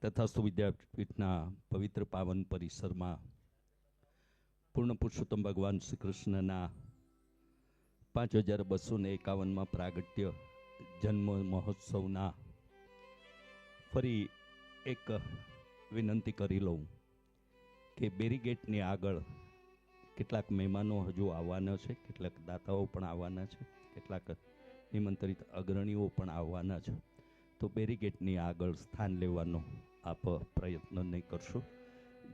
તથાસ્તુ વિદ્યાપીઠના પવિત્ર પાવન પરિસરમાં પૂર્ણ પુરુષોત્તમ ભગવાન શ્રી કૃષ્ણના 5251 પ્રાગટ્ય જન્મ મહોત્સવના ફરી એક વિનંતી કરી લઉં કે બેરીગેટની આગળ કેટલાક મહેમાનો હજુ આવવાના છે, કેટલાક દાતાઓ પણ આવવાના છે, કેટલાક નિમંત્રિત અગ્રણીઓ પણ આવવાના છે. તો બેરીગેટની આગળ સ્થાન લેવાનો આપ પ્રયત્ન નહીં કરશો,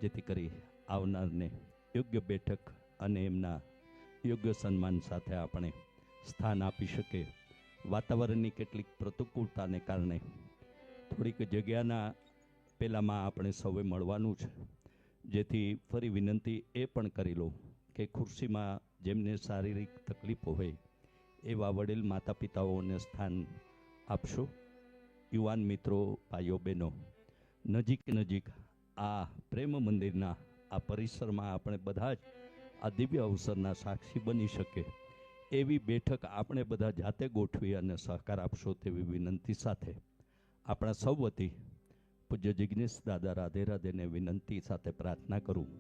જેથી કરી આવનારને યોગ્ય બેઠક અને એમના યોગ્ય સન્માન સાથે આપણે સ્થાન આપી શકીએ. વાતાવરણની કેટલીક પ્રતિકૂળતાને કારણે થોડીક જગ્યાના પહેલાંમાં આપણે સૌએ મળવાનું છે, જેથી ફરી વિનંતી એ પણ કરી લો કે ખુરશીમાં જેમને શારીરિક તકલીફો હોય એવા વડીલ માતા પિતાઓને સ્થાન આપશો. યુવાન મિત્રો, ભાઈઓ બહેનો, નજીક આ પ્રેમ મંદિરના આ પરિસરમાં આપણે બધા જ આ દિવ્ય અવસરના સાક્ષી બની શકે એવી બેઠક આપણે બધા જાતે ગોઠવી અને સહકાર આપશો તેવી વિનંતી સાથે આપણા સૌ વતી પૂજ્ય જિગ્નેશ દાદા રાધે રાધેને વિનંતી સાથે પ્રાર્થના કરું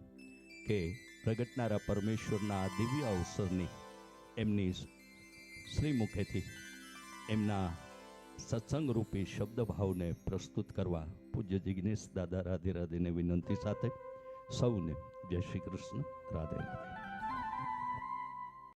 કે પ્રગટનારા પરમેશ્વરના આ દિવ્ય અવસરની એમની શ્રી મુખેથી એમના સત્સંગરૂપી શબ્દ ભાવને પ્રસ્તુત કરવા પૂજ્ય જિગ્નેશ દાદા રાધે રાધેને વિનંતી સાથે સૌને જય શ્રી કૃષ્ણ, રાધે રાધે.